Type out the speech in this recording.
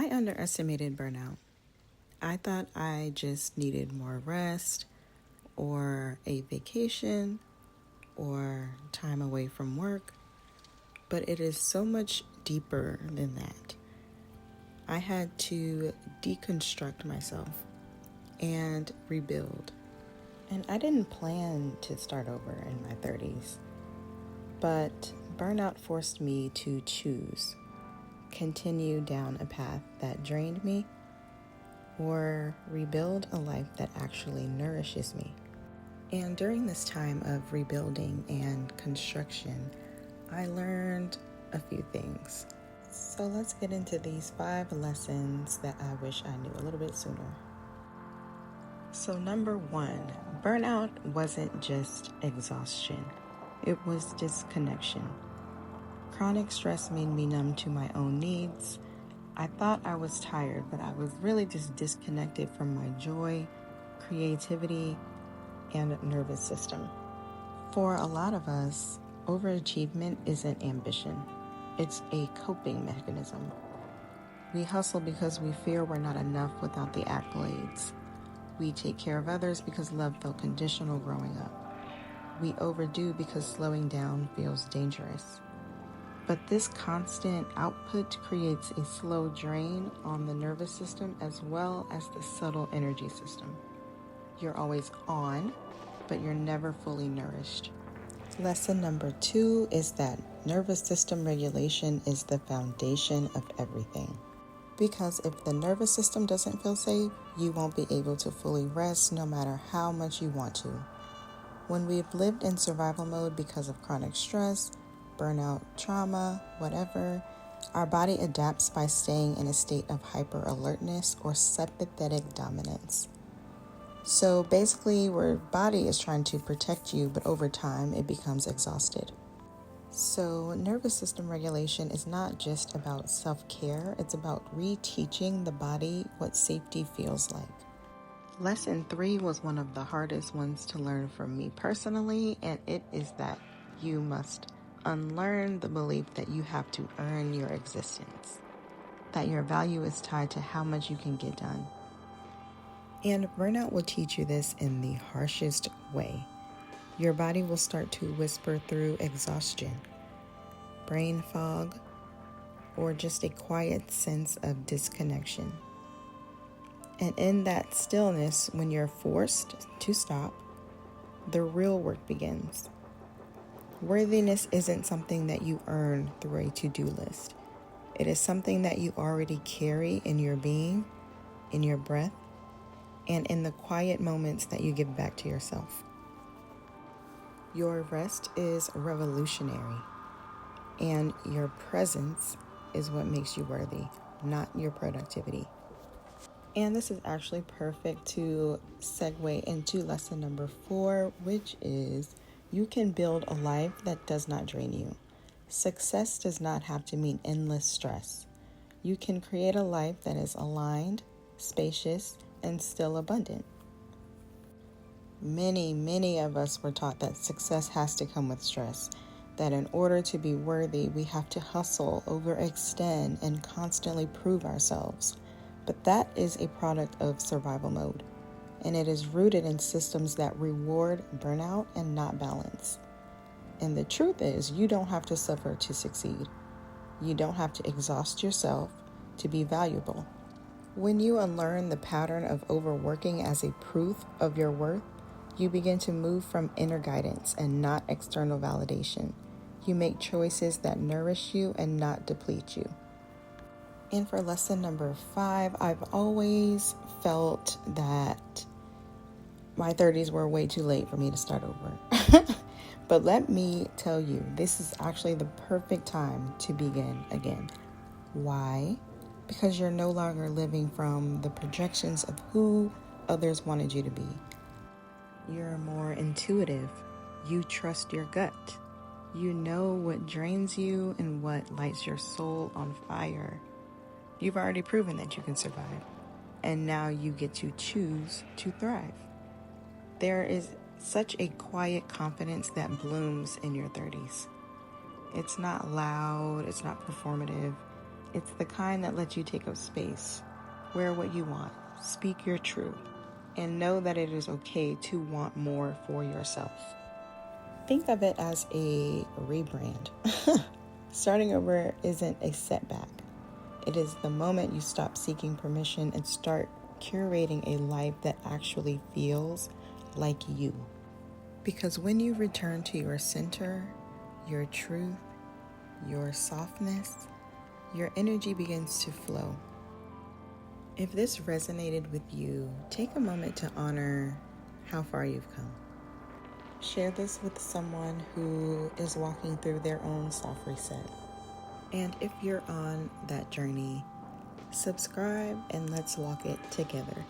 I underestimated burnout. I thought I just needed more rest or a vacation or time away from work, but it is so much deeper than that. I had to deconstruct myself and rebuild. And I didn't plan to start over in my 30s, but burnout forced me to choose, continue down a path that drained me, or rebuild a life that actually nourishes me. And during this time of rebuilding and construction, I learned a few things. So let's get into these 5 lessons that I wish I knew a little bit sooner. So number 1, burnout wasn't just exhaustion. It was disconnection. Chronic stress made me numb to my own needs. I thought I was tired, but I was really just disconnected from my joy, creativity, and nervous system. For a lot of us, overachievement isn't ambition. It's a coping mechanism. We hustle because we fear we're not enough without the accolades. We take care of others because love felt conditional growing up. We overdo because slowing down feels dangerous. But this constant output creates a slow drain on the nervous system as well as the subtle energy system. You're always on, but you're never fully nourished. Lesson number 2 is that nervous system regulation is the foundation of everything. Because if the nervous system doesn't feel safe, you won't be able to fully rest no matter how much you want to. When we've lived in survival mode because of chronic stress, burnout, trauma, whatever, our body adapts by staying in a state of hyper alertness or sympathetic dominance. So basically, your body is trying to protect you, but over time, it becomes exhausted. So nervous system regulation is not just about self-care, it's about reteaching the body what safety feels like. Lesson 3 was one of the hardest ones to learn for me personally, and it is that you must unlearn the belief that you have to earn your existence, that your value is tied to how much you can get done. And burnout will teach you this in the harshest way. Your body will start to whisper through exhaustion, brain fog, or just a quiet sense of disconnection. And in that stillness, when you're forced to stop, the real work begins. Worthiness isn't something that you earn through a to-do list. It is something that you already carry in your being, in your breath, and in the quiet moments that you give back to yourself. Your rest is revolutionary, and your presence is what makes you worthy, not your productivity. And this is actually perfect to segue into lesson number 4, which is you can build a life that does not drain you. Success does not have to mean endless stress. You can create a life that is aligned, spacious, and still abundant. Many of us were taught that success has to come with stress, that in order to be worthy, we have to hustle, overextend, and constantly prove ourselves. But that is a product of survival mode, and it is rooted in systems that reward burnout and not balance. And the truth is, you don't have to suffer to succeed. You don't have to exhaust yourself to be valuable. When you unlearn the pattern of overworking as a proof of your worth, you begin to move from inner guidance and not external validation. You make choices that nourish you and not deplete you. And for lesson number 5, I've always felt that my 30s were way too late for me to start over. But let me tell you, this is actually the perfect time to begin again. Why? Because you're no longer living from the projections of who others wanted you to be. You're more intuitive. You trust your gut. You know what drains you and what lights your soul on fire. You've already proven that you can survive, and now you get to choose to thrive. There is such a quiet confidence that blooms in your 30s. It's not loud, it's not performative, It's the kind that lets you take up space, wear what you want, speak your truth, and know that it is okay to want more for yourself. Think of it as a rebrand. Starting over isn't a setback. It is the moment you stop seeking permission and start curating a life that actually feels like you. Because when you return to your center, your truth, your softness, your energy begins to flow. If this resonated with you, take a moment to honor how far you've come. Share this with someone who is walking through their own soft reset. And if you're on that journey, subscribe and let's walk it together.